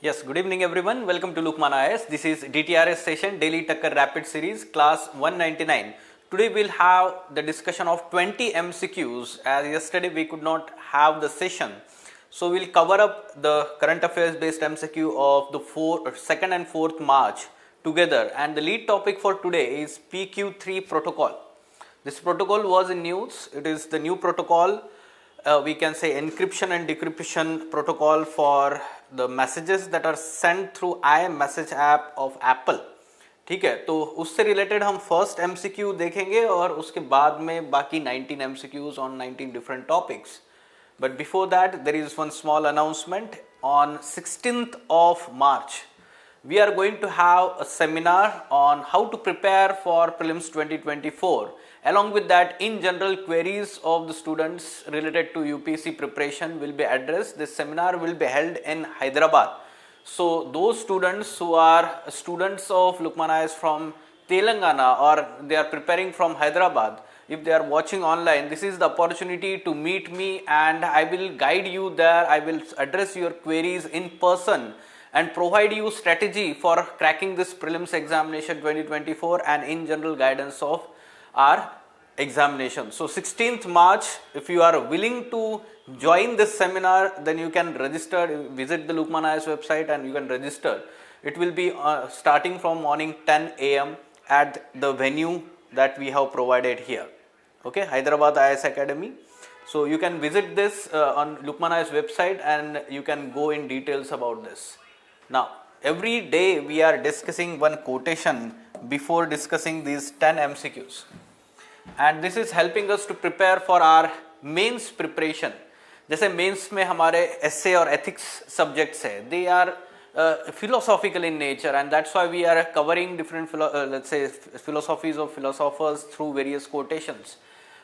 Yes, good evening everyone. Welcome to Lukmaan IAS. This is DTRS session, Daily Takkar Rapid Series, class 199. Today we'll have the discussion of 20 MCQs, as yesterday we could not have the session. So we'll cover up the current affairs based MCQ of the 2nd and 4th March together, and the lead topic for today is PQ3 protocol. This protocol was in news. It is the new protocol, we can say encryption and decryption protocol for the messages that are sent through iMessage app of Apple. ठीक है, तो उससे related हम first MCQ देखेंगे और उसके बाद में बाकी 19 MCQs on 19 different topics. But before that, there is one small announcement. On 16th of March, we are going to have a seminar on how to prepare for Prelims 2024. Along with that, in general, queries of the students related to UPSC preparation will be addressed. This seminar will be held in Hyderabad. So those students who are students of Lukmaan IAS from Telangana, or they are preparing from Hyderabad, if they are watching online, this is the opportunity to meet me and I will guide you there. I will address your queries in person and provide you strategy for cracking this prelims examination 2024 and in general guidance of our examination. So 16th March, if you are willing to join this seminar, then you can register, visit the Lukmaan IAS website and you can register. It will be starting from morning 10 AM at the venue that we have provided here. Okay, Hyderabad IAS Academy. So you can visit this on Lukmaan IAS website and you can go in details about this. Now, every day we are discussing one quotation before discussing these 10 MCQs. And this is helping us to prepare for our mains preparation. जैसे mains में हमारे essay और ethics subjects है, they are philosophical in nature, and that's why we are covering different let's say philosophies of philosophers through various quotations.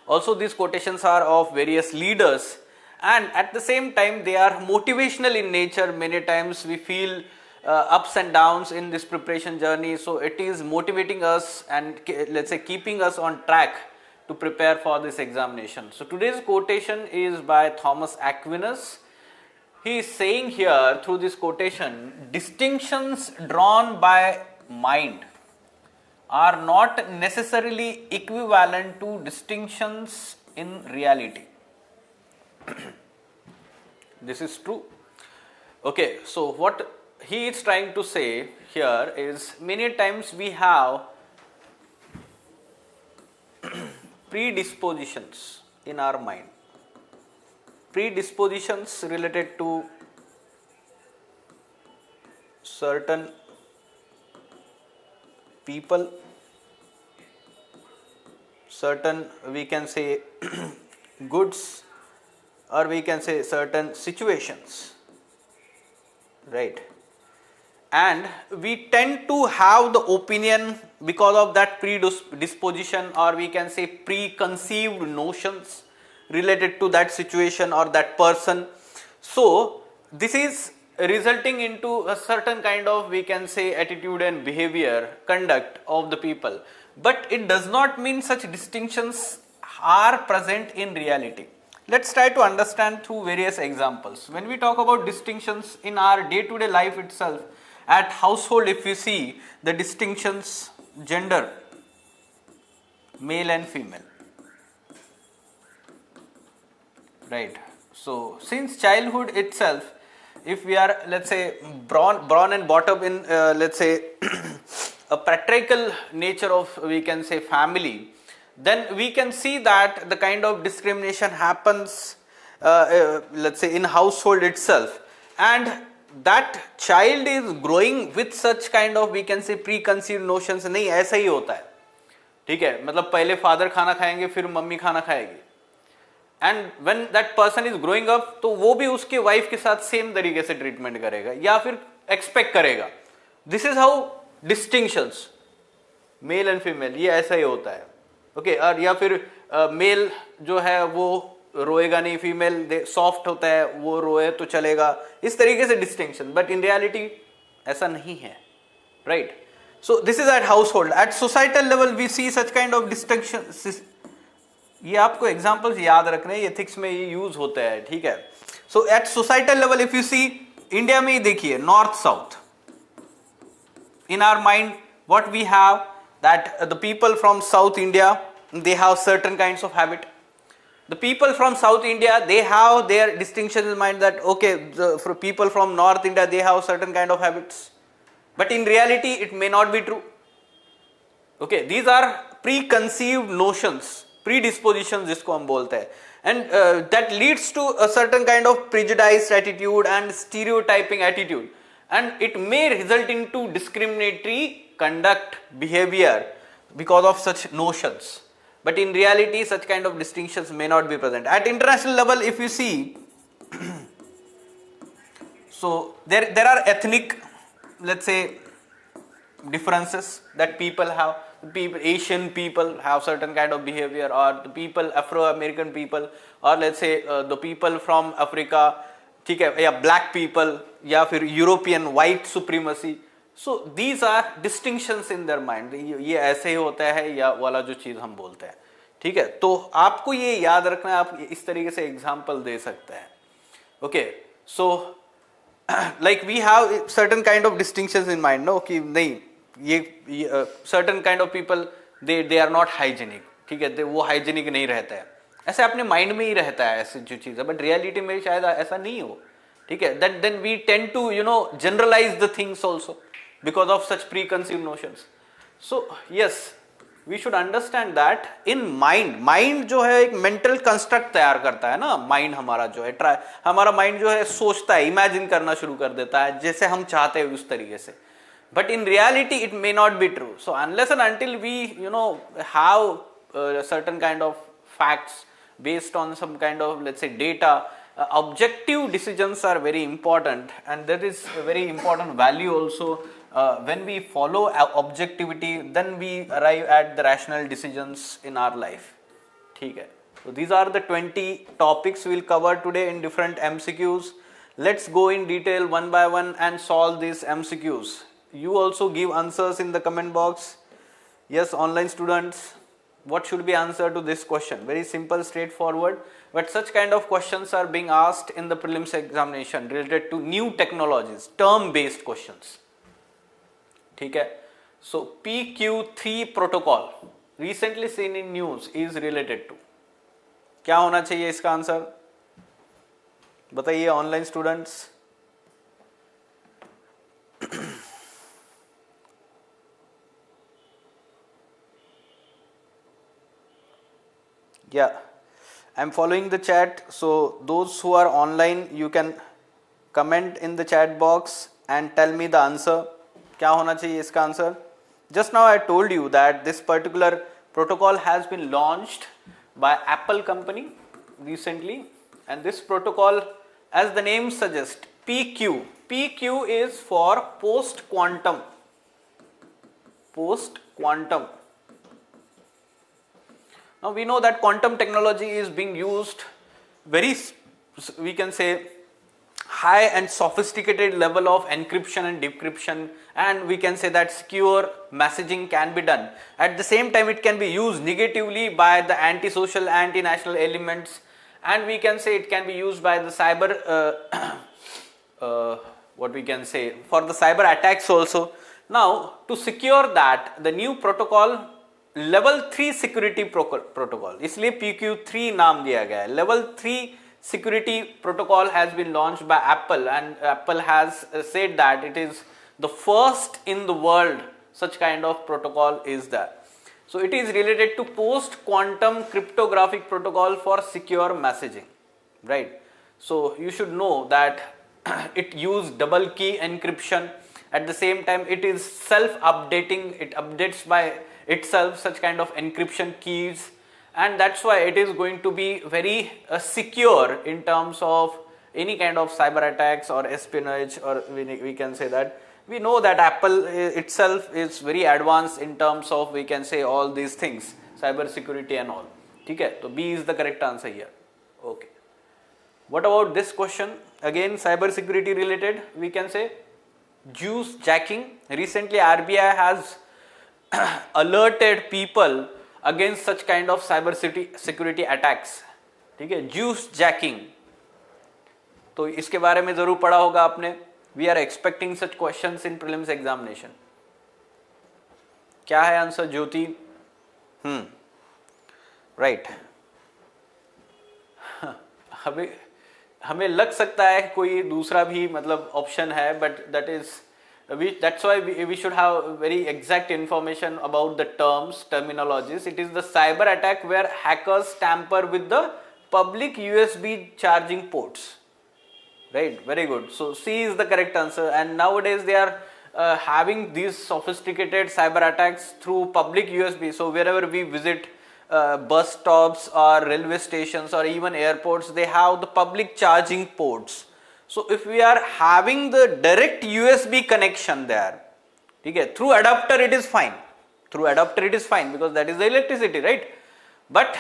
Also, these quotations are of various leaders, and at the same time they are motivational in nature. Many times we feel ups and downs in this preparation journey, so it is motivating us and let's say keeping us on track to prepare for this examination. So today's quotation is by Thomas Aquinas. He is saying here through this quotation, distinctions drawn by mind are not necessarily equivalent to distinctions in reality. This is true. Okay, so what he is trying to say here is many times we have predispositions in our mind. Predispositions related to certain people, certain, we can say goods, or we can say certain situations, right? And we tend to have the opinion because of that predisposition, or we can say preconceived notions related to that situation or that person. So this is resulting into a certain kind of, we can say, attitude and behavior, conduct of the people. But it does not mean such distinctions are present in reality. Let's try to understand through various examples. When we talk about distinctions in our day-to-day life itself, at household, if you see the distinctions, gender, male and female, right? So since childhood itself, if we are, let's say, born and brought up in let's say a patriarchal nature of, we can say, family, then we can see that the kind of discrimination happens let's say in household itself, and that child is growing with such kind of, we can say, preconceived notions. नहीं, ऐसा ही होता है, ठीक है, मतलब पहले father खाना खाएंगे फिर मम्मी खाना खाएगी, and when that person is growing up, तो वो भी उसके वाइफ के साथ सेम तरीके से ट्रीटमेंट करेगा या फिर एक्सपेक्ट करेगा. This is how distinctions male and female, ये ऐसा ही होता है. ओके, और या फिर मेल जो है वो रोएगा नहीं, फीमेल सॉफ्ट होता है, वो रोए तो चलेगा, इस तरीके से डिस्टिंक्शन. बट इन रियलिटी ऐसा नहीं है, right? So this is at household. At societal level we see such kind of distinction. ये आपको एग्जांपल्स याद रखने, एथिक्स में ये यूज होता है, ठीक है? So at societal level if you see India में ही देखिए north south, in our mind what we have that the people from South India they have certain kinds of habit. The people from South India they have their distinctions in mind that okay, for people from North India they have certain kind of habits, but in reality it may not be true. Okay, these are preconceived notions, predispositions जिसको हम बोलते हैं, and that leads to a certain kind of prejudiced attitude and stereotyping attitude, and it may result into discriminatory conduct behavior because of such notions, but in reality such kind of distinctions may not be present. At international level if you see so there are ethnic, let's say, differences that people have. Asian people have certain kind of behavior, or the people Afro-American people, or let's say the people from Africa, ठीक है, या black people, या फिर European white supremacy. So these are distinctions in their mind. ये ऐसे ही होता है या वाला जो चीज हम बोलते हैं, ठीक है. तो आपको ये याद रखना है, आप इस तरीके से एग्जाम्पल दे सकते हैं. Okay, so like we have certain kind of distinctions in mind, no, कि नहीं ये certain kind of people they are not hygienic, ठीक है, वो हाइजीनिक नहीं रहता है, ऐसे अपने माइंड में ही रहता है ऐसी जो चीज़ है, बट रियलिटी में शायद ऐसा नहीं हो, ठीक है. then we tend to generalize the things also because of such preconceived notions. So yes, we should understand that in mind जो है एक mental construct तैयार करता है ना. माइंड हमारा जो है हमारा माइंड जो है सोचता है, इमेजिन करना शुरू कर देता है जैसे हम चाहते हैं उस तरीके से, but in reality it may not be true. So unless and until we have certain kind of facts based on some kind of, let's say, data, objective decisions are very important, and that is a very important value also. When we follow objectivity, then we arrive at the rational decisions in our life, ठीक है. So these are the 20 topics we'll cover today in different MCQs. Let's go in detail one by one and solve these MCQs. You also give answers in the comment box. Yes, online students, what should be answer to this question? Very simple, straightforward, but such kind of questions are being asked in the prelims examination related to new technologies, term based questions, ठीक है. So PQ3 protocol recently seen in news is related to, क्या होना चाहिए इसका answer बताइए online students. Yeah, I'm following the chat, so those who are online you can comment in the chat box and tell me the answer. क्या होना चाहिए इसका answer? Just now I told you that this particular protocol has been launched by Apple company recently, and this protocol, as the name suggests, PQ is for post quantum. Now we know that quantum technology is being used very, we can say, high and sophisticated level of encryption and decryption, and we can say that secure messaging can be done. At the same time, it can be used negatively by the anti-social, anti-national elements, and we can say it can be used by the cyber, what we can say, for the cyber attacks also. Now to secure that, the new protocol, level 3 security protocol, इसलिए PQ3 नाम दिया गया है. level 3 security protocol has been launched by Apple, and Apple has said that it is the first in the world such kind of protocol is there. So it is related to post quantum cryptographic protocol for secure messaging, right? So you should know that it uses double key encryption. At the same time, it is self-updating, it updates by itself such kind of encryption keys, and that's why it is going to be very secure in terms of any kind of cyber attacks or espionage, or we can say that. We know that Apple itself is very advanced in terms of, we can say, all these things, cyber security and all. Okay, so B is the correct answer here. Okay. What about this question? Again, cyber security related, we can say juice jacking. Recently RBI has alerted people against such kind of cyber security attacks. Okay, juice jacking. तो इसके बारे में जरूर पढ़ा होगा आपने. We are expecting such questions in prelims examination. क्या है आंसर ज्योति? राइट. हमें लग सकता है कोई दूसरा भी मतलब ऑप्शन है, but that is that's why we should have very exact information about the terminologies. It is the cyber attack where hackers tamper with the public USB charging ports. Right, very good. So C is the correct answer, and nowadays they are having these sophisticated cyber attacks through public USB. So wherever we visit bus stops or railway stations or even airports, they have the public charging ports. So if we are having the direct USB connection there, okay, through adapter it is fine. Through adapter it is fine because that is the electricity, right? But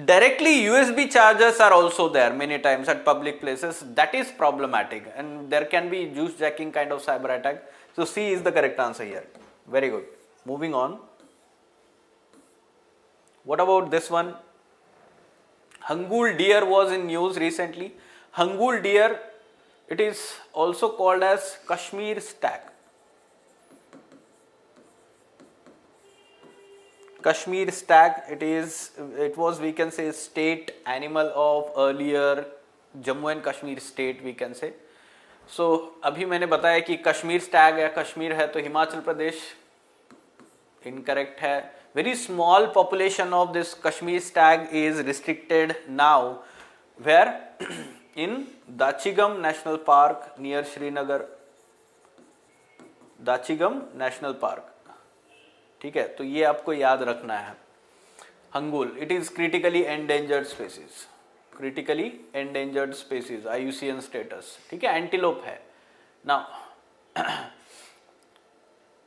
directly USB chargers are also there many times at public places. That is problematic, and there can be juice jacking kind of cyber attack. So C is the correct answer here. Very good. Moving on. What about this one? Hangul deer was in news recently. Hangul deer, it is also called as Kashmir stag. Kashmir stag, it was, we can say, state animal of earlier Jammu and Kashmir state, we can say. So अभी मैंने बताया कि Kashmir Stag है, कश्मीर है तो Himachal Pradesh incorrect है. Very small population of this Kashmir stag is restricted now, where in Dachigam National Park near Srinagar. Dachigam National Park. ठीक है, तो ये आपको याद रखना है. Hangul, it is critically endangered species. Critically endangered species, IUCN status. ठीक है, antelope है. Now,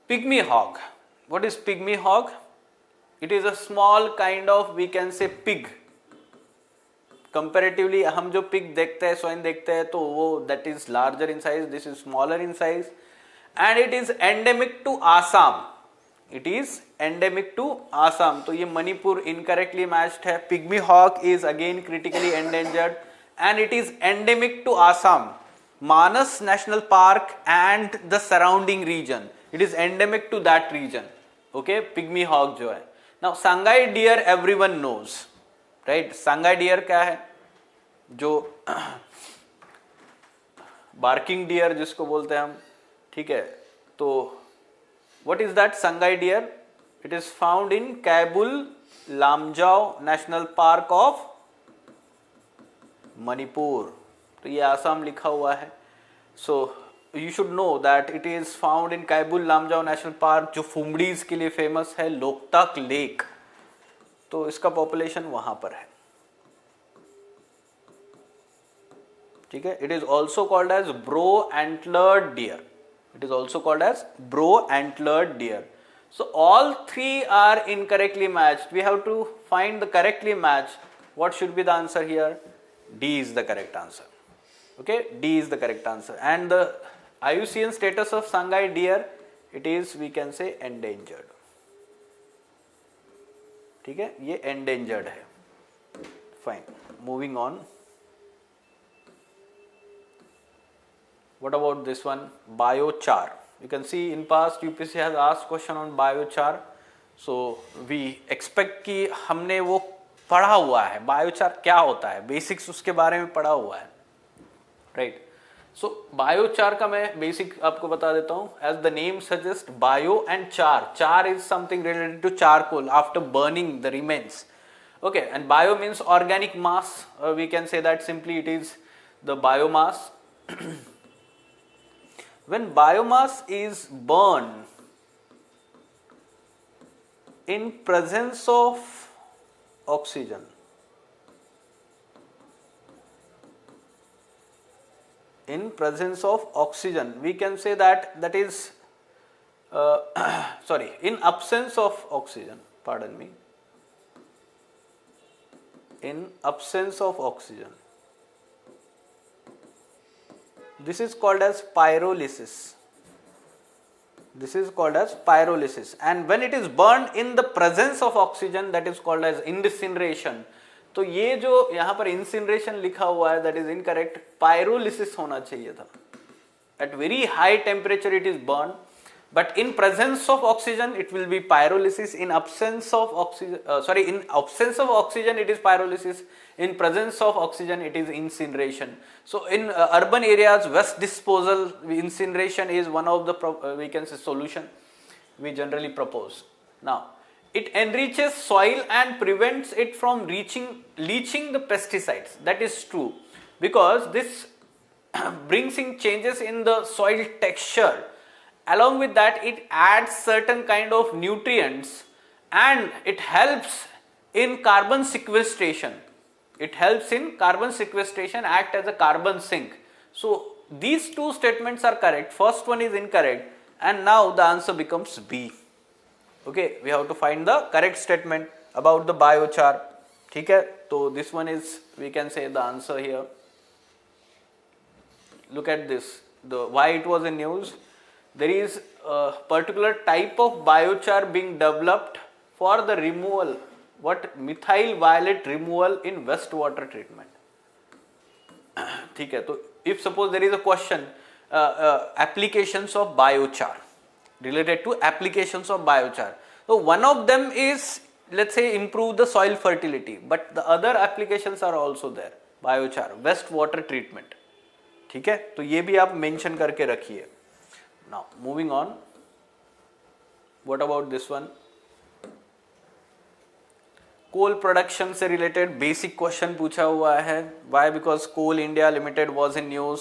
pygmy hog. What is pygmy hog? It is a small kind of, we can say, pig. Comparatively, हम जो pig देखते हैं, swine देखते हैं, तो वो that is larger in size. This is smaller in size, and it is endemic to Assam. It is endemic to Assam. तो ये मणिपुर incorrectly matched है. Pygmy hawk is again critically endangered, and it is endemic to Assam, Manas National Park and the surrounding region. It is endemic to that region. Okay, pygmy hawk जो है. Now Sangai deer everyone knows, right? Sangai deer क्या है? जो barking deer जिसको बोलते हैं हम, ठीक है? तो what is that Sangai deer? It is found in Kabul Lamjao National Park of Manipur. तो ये आसाम लिखा हुआ है. So you should know that it is found in Kabul Lamjao National Park, जो फुमड़ीज के लिए फेमस है, लोकतक लेक. तो इसका पॉपुलेशन वहां पर है. ठीक है. It is also called as bro antlered deer. It is also called as bro antlered deer. So all three are incorrectly matched. We have to find the correctly matched. What should be the answer here? D is the correct answer. Okay, D is the correct answer. And the IUCN status of Sangai deer, it is, we can say, endangered. ठीक है, ये endangered है. Fine. Moving on. What about this one? Biochar. You can see in past UPSC has asked question on biochar. So we expect कि हमने वो पढ़ा हुआ है. Biochar क्या होता है? Basics उसके बारे में पढ़ा हुआ है. Right. So biochar का मैं basic आपको बता देता हूँ. As the name suggests, bio and char. Char is something related to charcoal after burning the remains. Okay, and bio means organic mass. We can say that simply it is the biomass. When biomass is burned in presence of oxygen, in presence of oxygen, we can say that that is sorry, in absence of oxygen, pardon me, in absence of oxygen, this is called as pyrolysis. This is called as pyrolysis. And when it is burned in the presence of oxygen, that is called as incineration. तो ये जो यहाँ पर incineration लिखा हुआ है that is incorrect, pyrolysis होना चाहिए था. At very high temperature it is burned, but in presence of oxygen it will be pyrolysis. In absence of oxygen, in absence of oxygen it is pyrolysis. In presence of oxygen it is incineration. So in urban areas, waste disposal, incineration is one of the we can say solution we generally propose. Now it enriches soil and prevents it from leaching the pesticides. That is true, because this brings in changes in the soil texture. Along with that, it adds certain kind of nutrients and it helps in carbon sequestration. It helps in carbon sequestration, act as a carbon sink. So these two statements are correct. First one is incorrect, and now the answer becomes B. Okay, we have to find the correct statement about the biochar. Okay, so this one is, we can say, the answer here. Look at this, why it was in news. There is a particular type of biochar being developed for the removal, methyl violet removal in wastewater treatment. ठीक है, तो if suppose there is a question, applications of biochar, related to applications of biochar. So one of them is, let's say, improve the soil fertility, but the other applications are also there. Biochar, wastewater treatment. ठीक है, तो ये भी आप mention करके रखिए. Now moving on, what about this one? Coal production से related basic question पूछा हुआ है. Why? Because coal India limited was in news.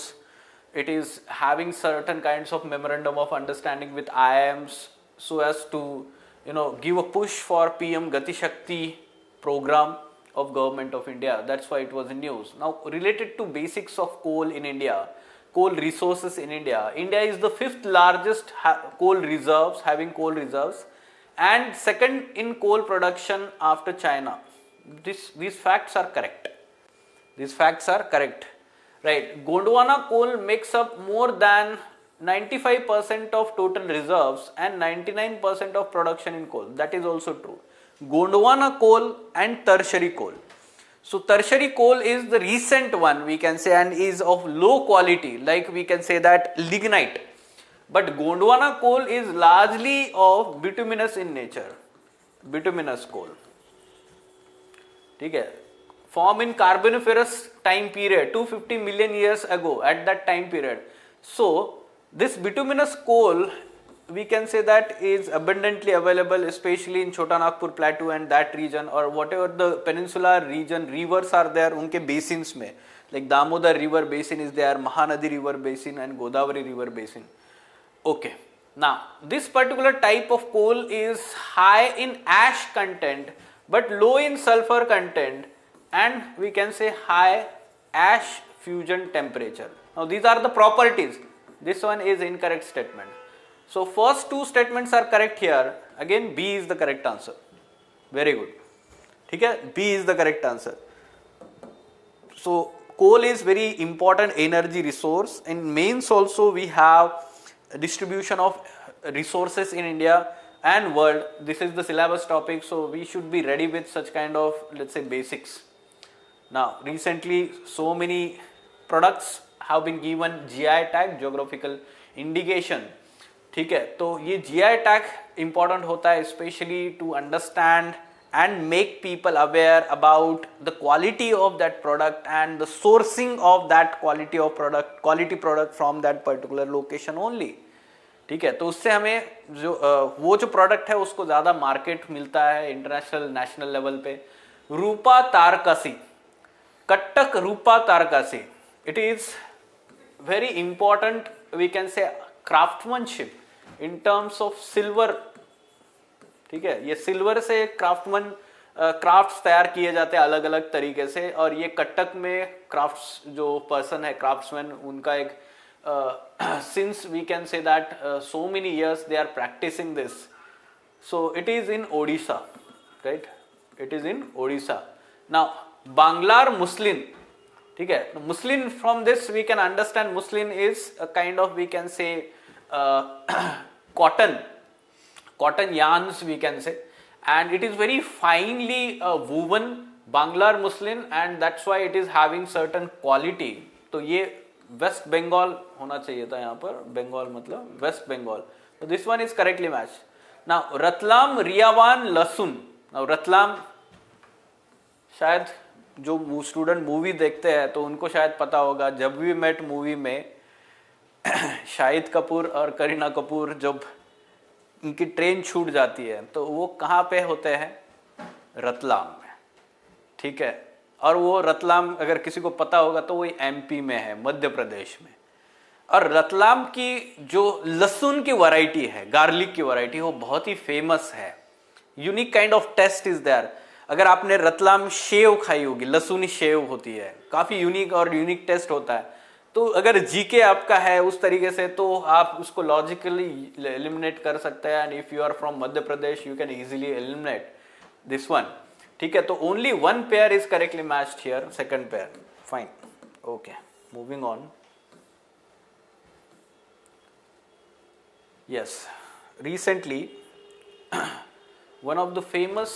It is having certain kinds of memorandum of understanding with IIMs so as to give a push for PM Gati Shakti program of government of India. That's why it was in news. Now related to basics of coal in India, coal resources in India. India is the 5th largest coal reserves, having coal reserves, and second in coal production after China. These facts are correct. These facts are correct. Right. Gondwana coal makes up more than 95% of total reserves and 99% of production in coal. That is also true. Gondwana coal and tertiary coal. So tertiary coal is the recent one, we can say, and is of low quality, like we can say that lignite. But Gondwana coal is largely of bituminous in nature. Bituminous coal. Okay. Formed in Carboniferous time period, 250 million years ago, at that time period. So this bituminous coal, we can say that is abundantly available, especially in Chota Nagpur Plateau and that region, or whatever the peninsular region, rivers are there, unke basins mein, like Damodar River Basin is there, Mahanadi River Basin and Godavari River Basin. Okay. Now, this particular type of coal is high in ash content, but low in sulfur content, and we can say high ash fusion temperature. Now, these are the properties. This one is incorrect statement. So first two statements are correct here. Again, B is the correct answer. Very good. Okay? B is the correct answer. So coal is very important energy resource. In mains also we have a distribution of resources in India and world. This is the syllabus topic, so we should be ready with such kind of, let's say, basics. Now recently so many products have been given GI tag, geographical indication. ठीक है, तो ये GI tag important होता है especially to understand and make people aware about the quality of that product and the sourcing of that quality product from that particular location only. ठीक है, तो उससे हमें वो जो प्रोडक्ट है उसको ज़्यादा मार्केट मिलता है इंटरनेशनल नेशनल लेवल पे. रूपा तारकसी, कट्टक रूपा tarakasi, it is very important, we can say, craftsmanship in terms of silver. ठीक है, ये सिल्वर से क्राफ्ट्स तैयार किए जाते हैं अलग अलग तरीके से, और ये कटक में क्राफ्ट्स जो पर्सन है क्राफ्ट्समैन, उनका एक since we can say that so many years they are practicing this. So it is in Odisha, right? It is in Odisha. Now Banglar muslin, ठीक है, muslin, from this we can understand muslin is a kind of, we can say, cotton yarns, we can say, and it is very finely woven बांग्लार Muslim and that's why it is having certain quality. तो ये waste Bengal होना चाहिए था यहाँ पर, बंगाल मतलब वेस्ट बंगाल. तो this one is correctly match. Now Ratlam Riyawan Lahsun. Now Ratlam, शायद जो स्टूडेंट मूवी देखते हैं तो उनको शायद पता होगा, जब वी मेट मूवी में शाहिद कपूर और करीना कपूर जब इनकी ट्रेन छूट जाती है तो वो कहाँ पे होते हैं? रतलाम में. ठीक है, और वो रतलाम अगर किसी को पता होगा तो वो एमपी में है, मध्य प्रदेश में. और रतलाम की जो लहसुन की वैरायटी है, गार्लिक की वैरायटी, वो बहुत ही फेमस है. Unique kind of taste is there. अगर आपने रतलाम शेव खाई होगी, लहसुनी शेव होती है, काफी यूनिक और यूनिक टेस्ट होता है. तो अगर जीके आपका है उस तरीके से तो आप उसको लॉजिकली एलिमिनेट कर सकते हैं. And if you are from Madhya Pradesh you can easily eliminate this one. ठीक है, तो only one pair is correctly matched here, second pair. Fine, okay, moving on. Yes, recently one of the famous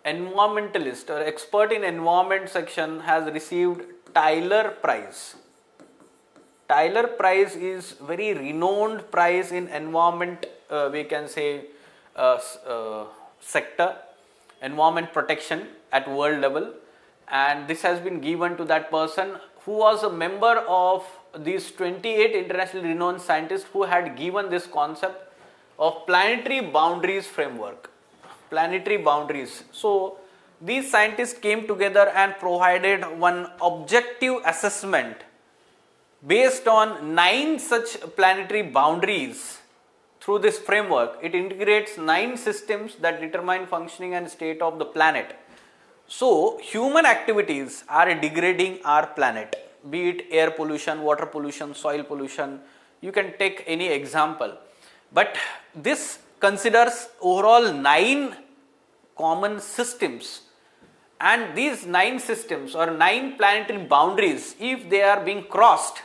environmentalist or expert in environment section has received Tyler Prize. Tyler Prize is very renowned prize in environment, we can say sector, environment protection at world level, and this has been given to that person who was a member of these 28 internationally renowned scientists who had given this concept of planetary boundaries framework. Planetary boundaries. So these scientists came together and provided one objective assessment based on 9 such planetary boundaries. Through this framework, it integrates 9 systems that determine functioning and state of the planet. So human activities are degrading our planet, be it air pollution, water pollution, soil pollution. You can take any example. But this considers overall 9 common systems, and these 9 systems or 9 planetary boundaries, if they are being crossed,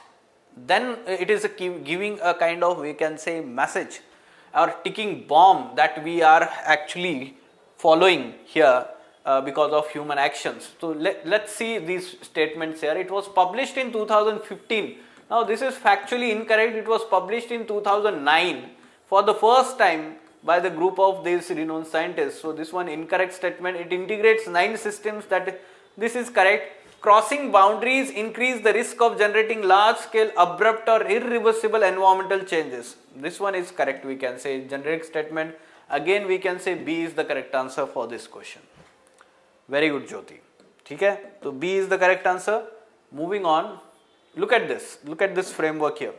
then it is giving a kind of, we can say, message or ticking bomb that we are actually following here because of human actions. So let's see these statements here. It was published in 2015. Now this is factually incorrect. It was published in 2009 for the first time by the group of these renowned scientists. So this one incorrect statement. It integrates 9 systems. That this is correct. Crossing boundaries increase the risk of generating large scale abrupt or irreversible environmental changes. This one is correct, we can say, generic statement. Again we can say B is the correct answer for this question. Very good, Jyoti. ठीक है, तो B is the correct answer. Moving on, look at this framework here.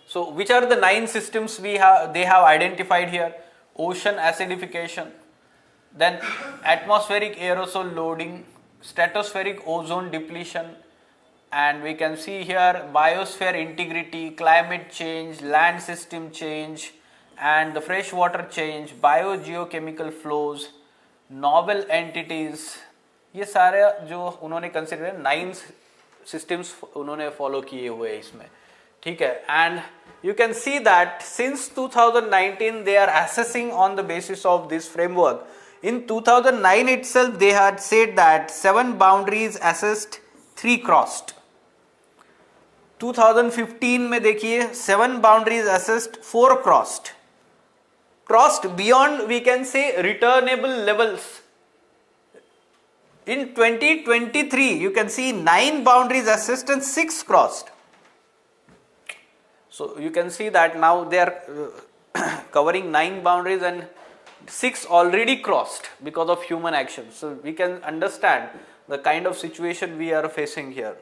So which are the 9 systems they have identified here? Ocean acidification, then atmospheric aerosol loading, stratospheric ozone depletion, and we can see here biosphere integrity, climate change, land system change, and the freshwater change, biogeochemical flows, novel entities. ये सारे जो उन्होंने consider 9 systems उन्होंने follow किए हुए इसमें. ठीक है, and you can see that since 2019 they are assessing on the basis of this framework. In 2009 itself they had said that 7 boundaries assessed, 3 crossed. 2015 में देखिए 7 boundaries assessed, 4 crossed. Crossed beyond, we can say, returnable levels. In 2023 you can see 9 boundaries assessed and 6 crossed. So you can see that now they are covering 9 boundaries and 6 already crossed because of human action. So we can understand the kind of situation we are facing here.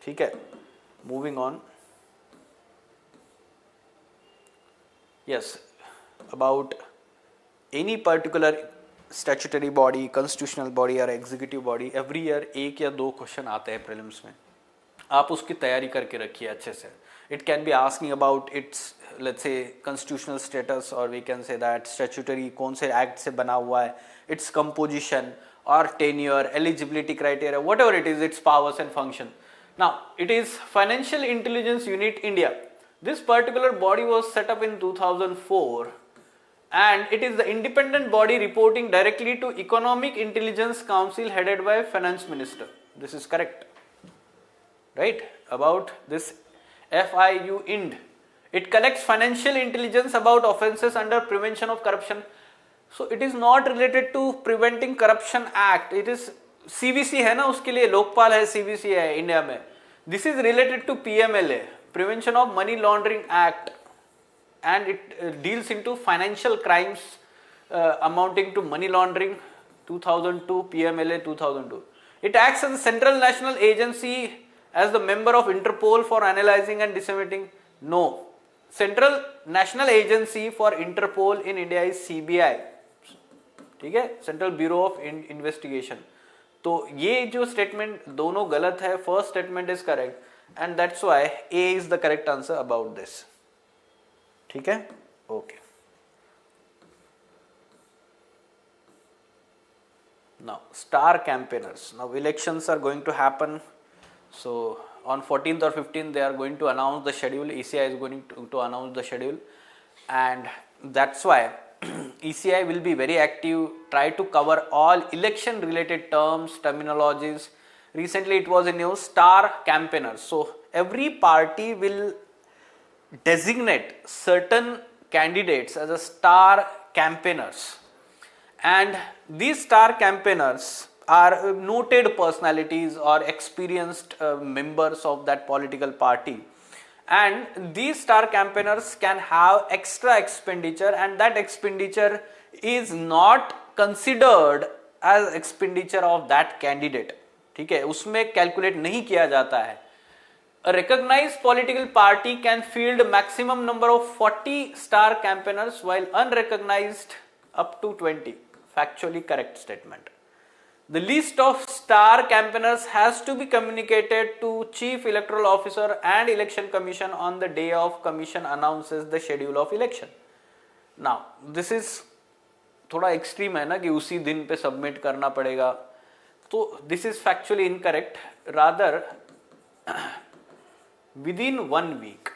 ठीक है, moving on. Yes, about any particular statutory body, constitutional body or executive body, every year 1 या 2 question आते हैं prelims में. आप उसकी तैयारी करके रखिए अच्छे से. It can be asking about its, let's say, constitutional status, or we can say that statutory कौन से act से बना हुआ है, its composition or tenure, eligibility criteria, whatever it is, its powers and function. Now it is Financial Intelligence Unit India. This particular body was set up in 2004 and it is the independent body reporting directly to Economic Intelligence Council headed by Finance Minister. This is correct, right? About this FIU IND. It collects financial intelligence about offences under Prevention of Corruption. So it is not related to Preventing Corruption Act. It is CVC है ना, उसके लिए लोकपाल है, CVC है India में. This is related to PMLA, Prevention of Money Laundering Act, and it deals into financial crimes amounting to money laundering 2002, PMLA 2002. It acts as a central national agency as the member of Interpol for analyzing and disseminating. No, Central National Agency for Interpol in India is CBI, ठीक है, Central Bureau of Investigation. तो ये जो statement दोनों गलत है. First statement is correct and that's why A is the correct answer about this. ठीक है, okay. Now star campaigners. Now elections are going to happen. So on 14th or 15th they are going to announce the schedule. ECI is going to announce the schedule, and that's why ECI will be very active, try to cover all election related terms, terminologies. Recently it was in news, star campaigners. So every party will designate certain candidates as a star campaigners, and these star campaigners are noted personalities or experienced members of that political party, and these star campaigners can have extra expenditure, and that expenditure is not considered as expenditure of that candidate. ठीक है, उसमें calculate नहीं किया जाता है. A recognized political party can field maximum number of 40 star campaigners while unrecognized up to 20. Factually correct statement. The list of star campaigners has to be communicated to Chief Electoral Officer and Election Commission on the day of Commission announces the schedule of election. Now, this is थोड़ा extreme है ना कि उसी दिन पे submit करना पड़ेगा. तो this is factually incorrect. Rather, within 1 week,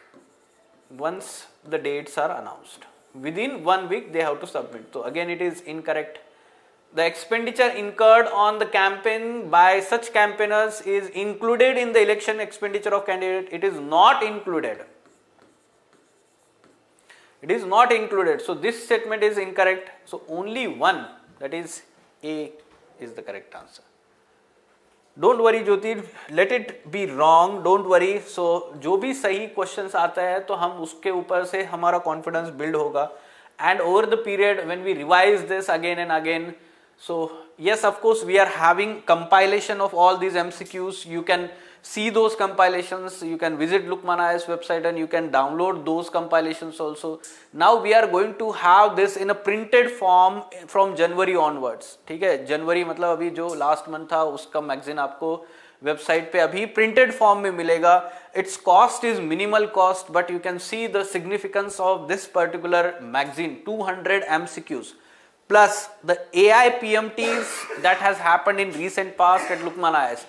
once the dates are announced, within 1 week they have to submit. So again, it is incorrect. The expenditure incurred on the campaign by such campaigners is included in the election expenditure of candidate. It is not included. It is not included. So this statement is incorrect. So only one, that is A, is the correct answer. Don't worry Jyoti, let it be wrong. Don't worry. So जो भी सही questions आता है तो हम उसके ऊपर से हमारा confidence build होगा. And over the period when we revise this again and again. So yes, of course we are having compilation of all these MCQs. You can see those compilations. You can visit Lukmaan IAS website and you can download those compilations also. Now we are going to have this in a printed form from January onwards. ठीक है, जनवरी मतलब अभी जो last month था उसका magazine आपको website पे अभी प्रिंटेड फॉर्म में मिलेगा. It's cost is minimal cost, but you can see the significance of this particular magazine. 200 MCQs. Plus the AI PMTs that has happened in recent past at Lukmaan IAS.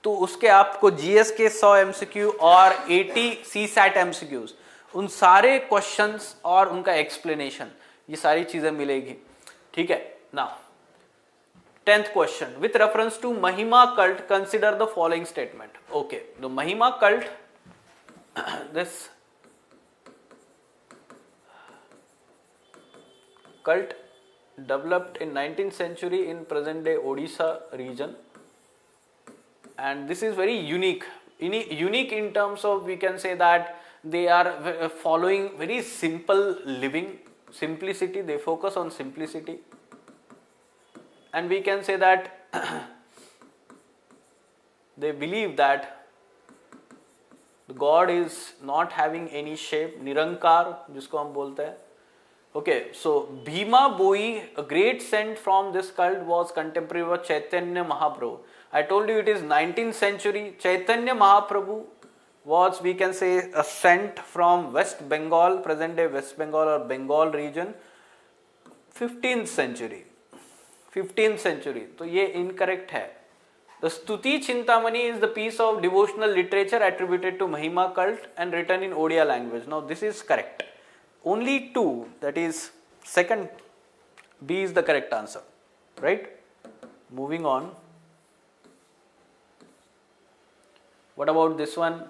तो उसके आपको GS के 100 MCQ और 80 CSAT MCQs, उन सारे questions और उनका explanation, ये सारी चीजें मिलेगी. ठीक है. Now 10th question, with reference to Mahima cult, consider the following statement. Okay, the Mahima cult, this cult developed in 19th century in present day Odisha region, and this is very unique. Unique in terms of, we can say that they are following very simple living, simplicity. They focus on simplicity, and we can say that they believe that the God is not having any shape, निरंकार जिसको हम बोलते हैं. Okay, so Bhima Boi, a great saint from this cult, was contemporary of Chaitanya Mahaprabhu. I told you it is 19th century. Chaitanya Mahaprabhu was, we can say, a saint from West Bengal, present day West Bengal or Bengal region, 15th century. 15th century. तो ये incorrect है. The Stuti Chintamani is the piece of devotional literature attributed to Mahima cult and written in Odia language. Now this is correct. Only two, that is Second, B is the correct answer, right? Moving on. What about this one?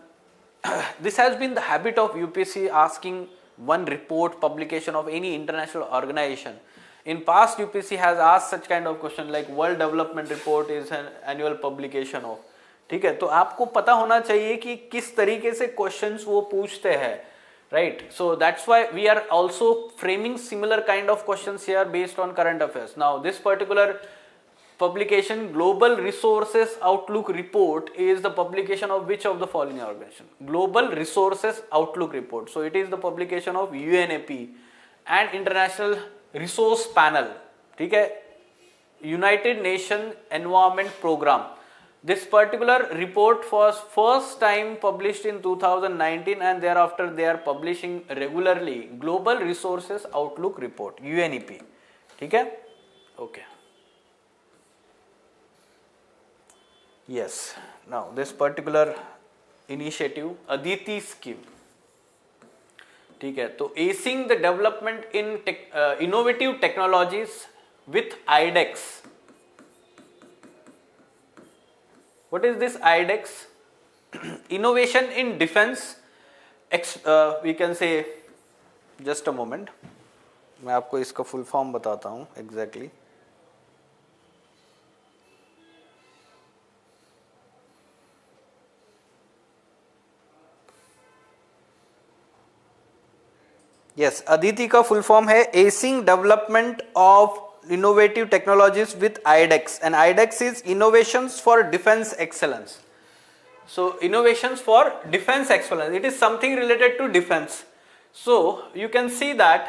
This has been the habit of UPSC asking one report publication of any international organization. In past, UPSC has asked such kind of question like World Development Report is an annual publication of. ठीक है, तो आपको पता होना चाहिए कि किस तरीके से क्वेश्चंस वो पूछते हैं, right? So that's why we are also framing similar kind of questions here based on current affairs. Now this particular publication, Global Resources Outlook Report, is the publication of which of the following organization? Global Resources Outlook Report. So it is the publication of UNEP and International Resource Panel. ठीक है, United Nations Environment Program. This particular report was first time published in 2019 and thereafter they are publishing regularly Global Resources Outlook Report, UNEP. ठीक है, okay. Yes, now this particular initiative, Aditi scheme, ठीक है, तो acing the development in innovative technologies with IDEX. What is this IDEX? Innovation in defense. We can say, just a moment, मैं आपको इसका full form बताता हूँ exactly. Yes, Aditi का full form है Acing Development of Innovative Technologies with IDEX, and IDEX is Innovations for Defense Excellence. So innovations for defense excellence, it is something related to defense. So you can see that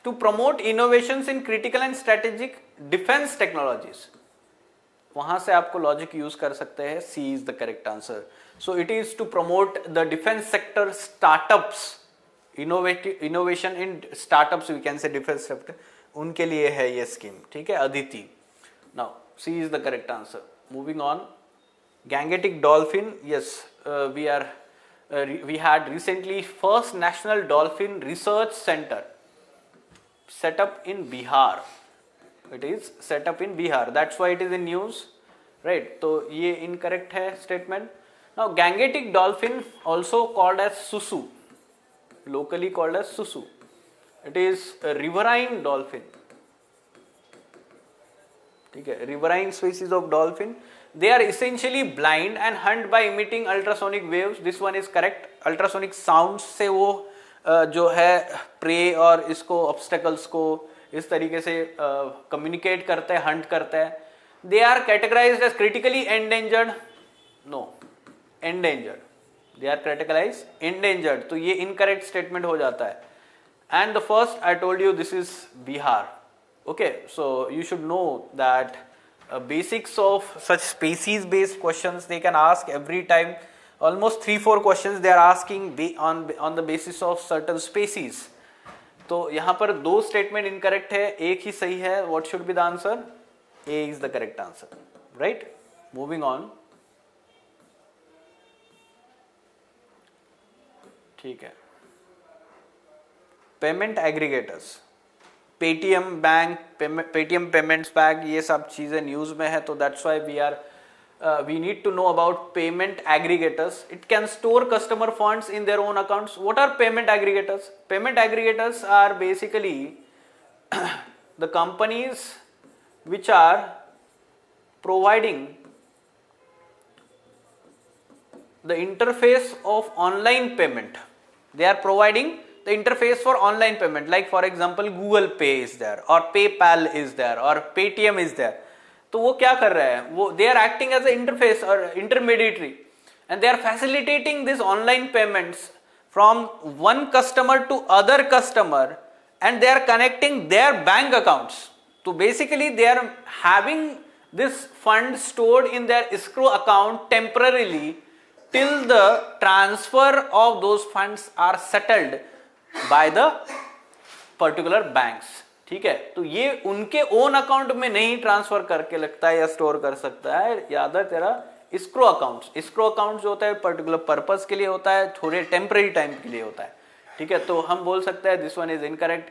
to promote innovations in critical and strategic defense technologies, वहाँ से आपको logic use कर सकते हैं. C is the correct answer. So it is to promote the defense sector startups. Innovation in startups, we can say defense sector, उनके लिए है ये स्कीम. ठीक है, Aditi. Now C is the correct answer. Moving on, Gangetic dolphin. Yes, we had recently first National Dolphin Research Center set up in Bihar. It is set up in Bihar. That's why it is in news, right? तो ये incorrect है statement. Now Gangetic dolphin, also called as susu, locally called as susu. It is a riverine dolphin. ठीक है, riverine species of dolphin. They are essentially blind and hunt by emitting ultrasonic waves. This one is correct. Ultrasonic sounds से वो जो है prey और इसको obstacles को इस तरीके से communicate करते हैं, hunt करते हैं. They are categorized as critically endangered. No, endangered. They are categorized endangered. तो ये incorrect statement हो जाता है. And the first I told you, this is Bihar. Okay, so you should know that basics of such species based questions they can ask every time. Almost 3-4 questions they are asking on the basis of certain species. तो यहाँ पर 2 statement incorrect है, एक ही सही है. What should be the answer? A is the correct answer, right? Moving on. ठीक है, payment aggregators, Paytm bank, Paytm payments bank, ये सब चीज़ें न्यूज़ में है. तो that's why we need to know about payment aggregators. It can store customer funds in their own accounts. What are payment aggregators? Payment aggregators are basically the companies which are providing the interface of online payment. They are providing the interface for online payment, like for example Google Pay is there, or PayPal is there, or Paytm is there. तो वो क्या कर रहे हैं? वो they are acting as an interface or intermediary, and they are facilitating this online payments from one customer to other customer, and they are connecting their bank accounts. So basically they are having this fund stored in their escrow account temporarily till the transfer of those funds are settled by the particular banks. ठीक है, तो ये उनके own account में नहीं transfer करके लगता है या स्टोर कर सकता है. याद है तेरा escrow अकाउंट. escrow अकाउंट जो होता है पर्टिकुलर पर्पस के लिए होता है, थोड़े टेम्पररी टाइम के लिए होता है. ठीक है, तो हम बोल सकते हैं this one is incorrect.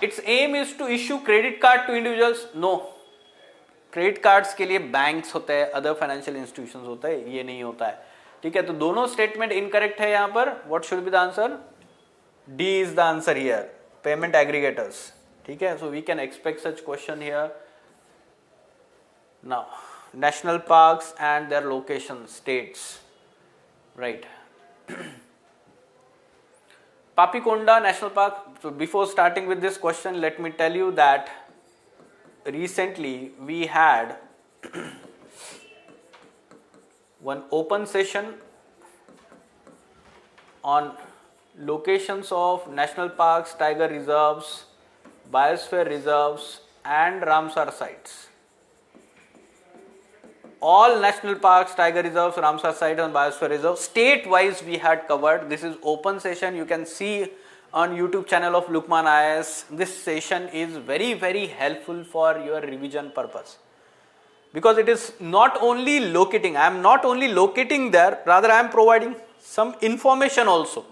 Its aim is to issue credit card to individuals. No. Credit cards के लिए बैंक्स होते हैं, अदर फाइनेंशियल इंस्टीट्यूशंस होता है, ये नहीं होता है. ठीक है, तो दोनों स्टेटमेंट इनकरेक्ट है यहाँ पर. What should be the answer? D is the answer here. Payment aggregators. ठीक है, so we can expect such question here. Now national parks and their location states. Right. Papikonda National Park. So before starting with this question, let me tell you that recently we had one open session on locations of national parks, tiger reserves, biosphere reserves and Ramsar sites. All national parks, tiger reserves, Ramsar sites and biosphere reserves, state wise we had covered. This is open session. You can see on YouTube channel of Lukmaan IAS. This session is very helpful for your revision purpose, because it is not only locating. I am not only locating there, rather I am providing some information also,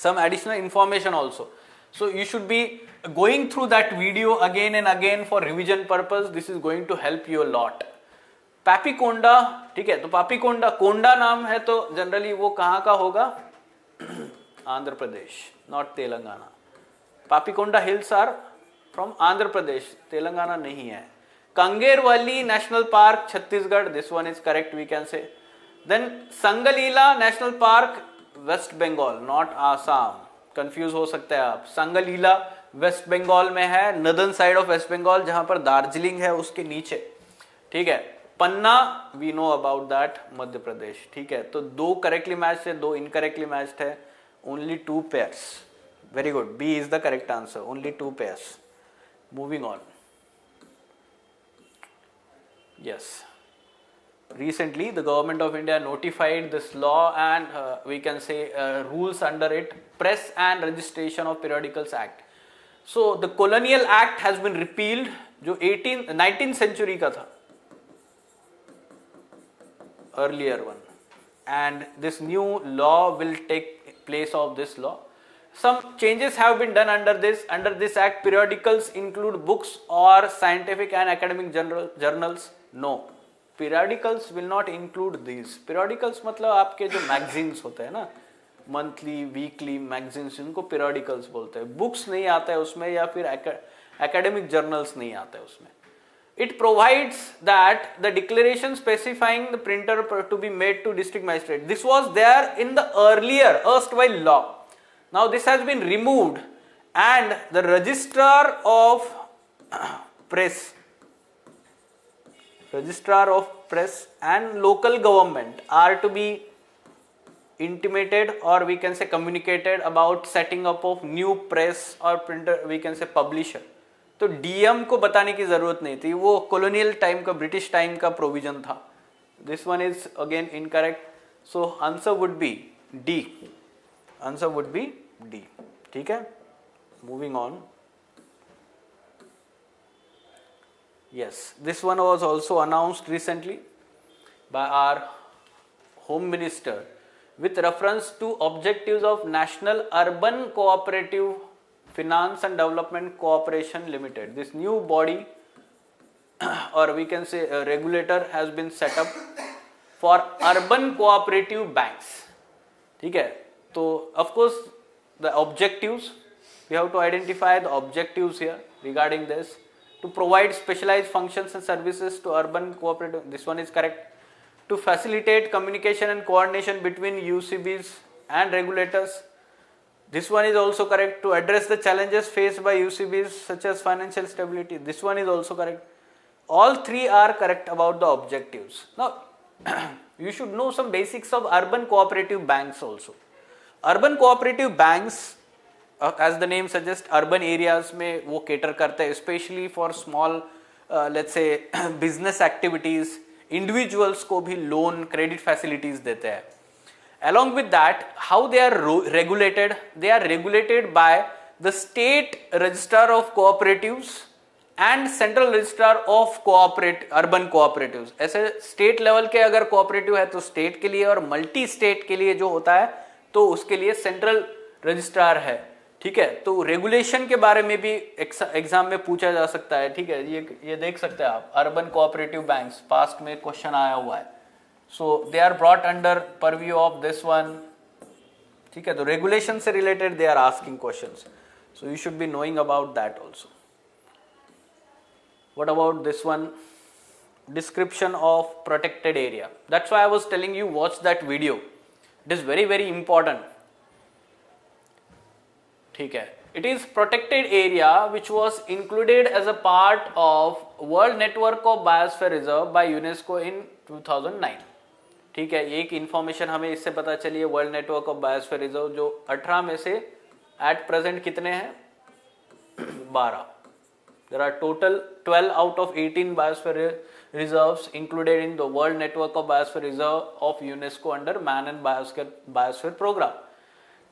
some additional information also. So you should be going through that video again and again for revision purpose. This is going to help you a lot. Papikonda. ठीक है, तो पापीकोंडा, कोंडा नाम है तो generally वो कहाँ का होगा? Andhra Pradesh, not Telangana. Papikonda hills are from Andhra Pradesh, Telangana नहीं है. Kanger Valley National Park Chhattisgarh. This one is correct, we can say. Then Singalila National Park West Bengal, not Assam. Confuse हो सकते हैं आप. संगलीला वेस्ट बंगाल में है, northern side of West Bengal, जहां पर दार्जिलिंग है उसके नीचे. ठीक है. Panna we know about that, Madhya Pradesh. ठीक है, तो 2 करेक्टली मैच्ड है, 2 इनकरेक्टली मैच्ड है. Only 2 pairs. Very good, B is the correct answer. Only 2 pairs. Moving on. Yes, recently the government of India notified this law and we can say rules under it, Press and Registration of Periodicals Act. So the Colonial Act has been repealed, जो 19th century का था, earlier one, and this new law will take place of this law. Some changes have been done under this act. Periodicals include books or scientific and academic journals. No, periodicals will not include these. Periodicals मतलब आपके जो magazines होते हैं ना, monthly, weekly magazines, इनको periodicals बोलते हैं. Books नहीं आता है उसमें, या फिर academic journals नहीं आता है उसमें. It provides that the declaration specifying the printer to be made to district magistrate. This was there in the earlier erstwhile law. Now this has been removed, and the registrar of press and local government are to be intimated, or we can say communicated about setting up of new press or printer, we can say publisher. तो DM को बताने की जरूरत नहीं थी, वो colonial time का, British time का प्रोविजन था. This one is again incorrect. So answer would be D. Answer would be D. ठीक है, moving on. Yes, this one was also announced recently by our home minister with reference to objectives of National Urban Cooperative Finance and Development Cooperation Limited. This new body or we can say a regulator has been set up for urban cooperative banks. ठीक है, तो of course the objectives, we have to identify the objectives here regarding this. To provide specialized functions and services to urban cooperative, this one is correct. To facilitate communication and coordination between UCBs and regulators, this one is also correct. To address the challenges faced by UCBs such as financial stability, this one is also correct. All 3 are correct about the objectives. Now you should know some basics of urban cooperative banks also. Urban cooperative banks, as the name suggests, urban areas में वो cater करते हैं, especially for small let's say business activities. Individuals को भी loan, credit facilities देते हैं. Along with that, how they are regulated? They are regulated by the State Registrar of Cooperatives and Central Registrar of Urban Cooperatives. ऐसे state level के अगर cooperative है तो state के लिए, और multi state के लिए जो होता है तो उसके लिए central registrar है. ठीक है, तो रेगुलेशन के बारे में भी एग्जाम में पूछा जा सकता है। ठीक है, ये देख सकते हैं आप, अर्बन कोऑपरेटिव बैंक्स, पास्ट में क्वेश्चन आया हुआ है। So they are brought under purview of this one. ठीक है, तो रेगुलेशन से related they are asking questions, so you should be knowing about that also. What about this one, description of protected area? That's why I was telling you, watch that video, it is very very important. ठीक है, it is protected area which was included as a part of World Network of Biosphere Reserve by UNESCO in 2009. ठीक है, एक information हमें इससे पता चली है, world network of biosphere reserve जो 18 में से एट प्रेजेंट कितने हैं, 12. There are total 12 out of 18 biosphere reserves included in the World Network of Biosphere Reserve of UNESCO under Man and Biosphere Program.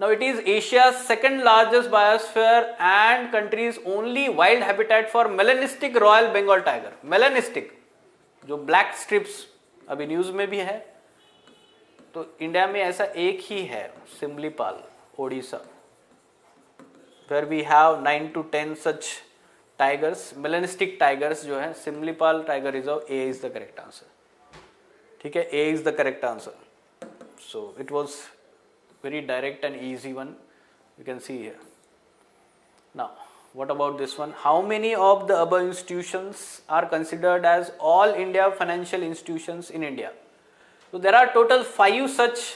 Now it is Asia's second largest biosphere and country's only wild habitat for melanistic Royal Bengal tiger. Melanistic, जो black strips अभी news में भी है, तो India में ऐसा एक ही है, Similipal, Odisha, where we have 9 to 10 such tigers, melanistic tigers जो है, Similipal tiger reserve, A is the correct answer. ठीक है, A is the correct answer. So it was very direct and easy one, you can see here. Now what about this one, how many of the above institutions are considered as all India financial institutions in India? So there are total 5 such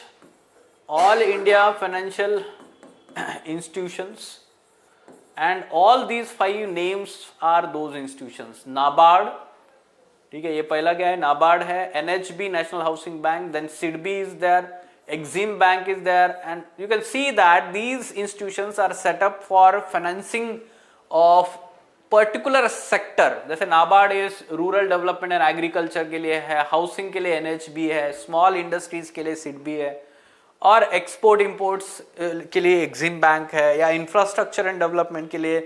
all India financial institutions, and all these 5 names are those institutions. NABARD, ठीक है, ये पहला क्या है, NABARD है, NHB National Housing Bank, then SIDBI is there, Exim Bank is there, and you can see that these institutions are set up for financing of particular sector. जैसे NABARD is rural development and agriculture के लिए है, housing के लिए NHB है, small industries के लिए सिडबी है, और एक्सपोर्ट इंपोर्ट्स के लिए एक्सिम बैंक है, या इंफ्रास्ट्रक्चर एंड डेवलपमेंट के लिए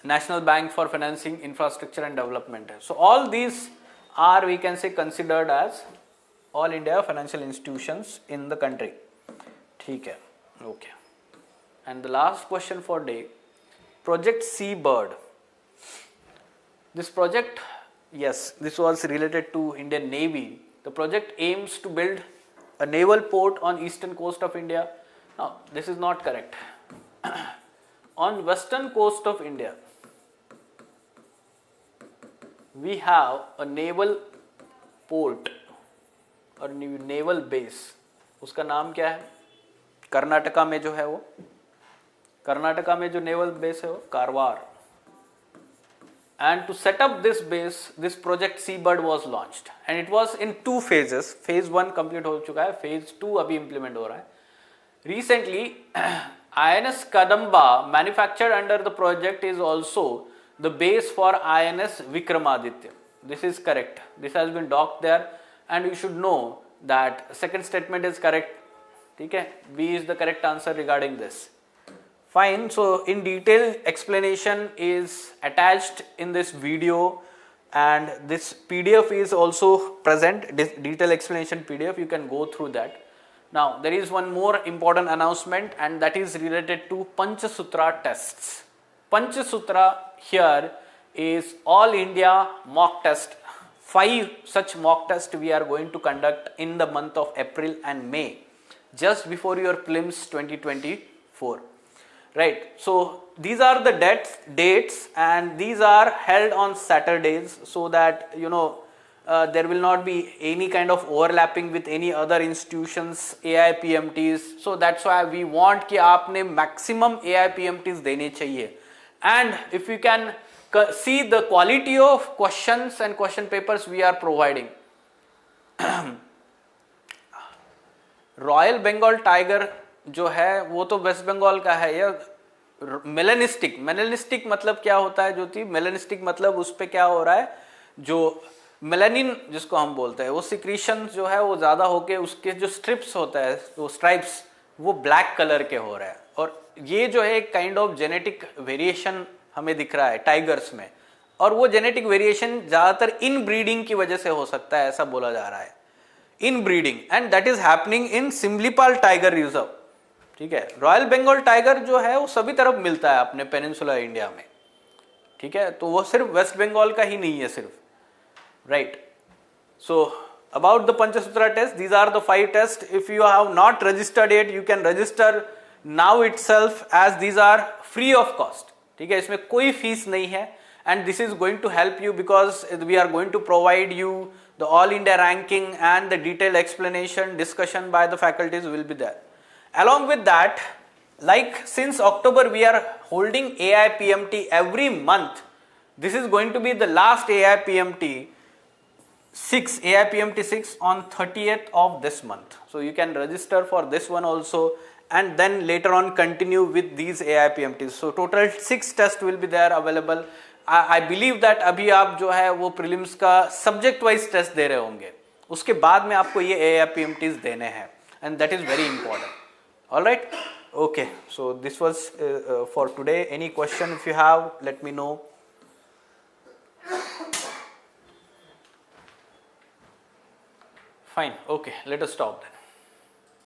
national bank for financing infrastructure and development है. So all these are we can say considered as all India financial institutions in the country. ठीक है, okay. And the last question for day, Project Seabird. This project, yes, this was related to Indian Navy. The project aims to build a naval port on eastern coast of India. Now, this is not correct. On western coast of India, we have a naval port or naval base. उसका नाम क्या है? कर्नाटका में जो है वो, कर्नाटका में जो नेवल बेस है वो Karwar. And to set up this base, this project seabird was launched and it was in 2 phases. Phase 1 complete हो चुका है, फेज 2 अभी इंप्लीमेंट हो रहा है. Recently INS Kadamba manufactured under the project is also the base for INS Vikramaditya. This is correct, this has been docked there and you should know that second statement is correct. ठीक है, B is the correct answer regarding this. Fine. So in detail explanation is attached in this video, and this PDF is also present, this detail explanation PDF, you can go through that. Now there is one more important announcement, and that is related to Panchasutra tests. Panchasutra here is all India mock test. 5 such mock tests we are going to conduct in the month of April and May, just before your Prelims 2024. Right, so these are the dates, and these are held on Saturdays, so that you know there will not be any kind of overlapping with any other institutions AIPMTs. So that's why we want कि आपने maximum AIPMTs देने चाहिए. And if you can see the quality of questions and question papers we are providing. Royal Bengal tiger जो है वो तो waste Bengal का है. या मेलानिस्टिक, मेलानिस्टिक मतलब क्या होता है ज्योति? मेलानिस्टिक मतलब उस पे क्या हो रहा है, जो मेलानिन जिसको हम बोलते हैं, वो सिक्रीशन जो है वो ज्यादा होके उसके जो स्ट्रिप्स होता है, वो स्ट्राइप्स, वो ब्लैक कलर के हो रहा है. और ये जो है एक काइंड ऑफ जेनेटिक वेरिएशन हमें दिख रहा है टाइगर्स में, और वो जेनेटिक वेरिएशन ज्यादातर इन ब्रीडिंग की वजह से हो सकता है, ऐसा बोला जा रहा है, inbreeding. And that is happening in Similipal tiger reserve. ठीक है। रॉयल बंगाल टाइगर जो है वो सभी तरफ मिलता है अपने पेनिनसुलर इंडिया में, ठीक है, तो वो सिर्फ वेस्ट बंगाल का ही नहीं है सिर्फ, right. So about the Panchasutra test, these are the 5 test. If you have not registered it, you can register now itself, as these are free of cost, ठीक है, इसमें कोई फीस नहीं है। And this is going to help you because we are going to provide you the all India ranking and the detailed explanation discussion by the faculties will be there. Along with that, like since October we are holding AIPMT every month. This is going to be the last AIPMT 6 on 30th of this month. So you can register for this one also and then later on continue with these AIPMTs. So total 6 tests will be there available. I believe that अभी आप जो है वो prelims का subject wise test दे रहे होंगे, उसके बाद में आपको ये AIPMTs देने हैं, and that is very important. Alright, okay, so this was for today. Any question if you have, let me know. Fine, okay, let us stop then.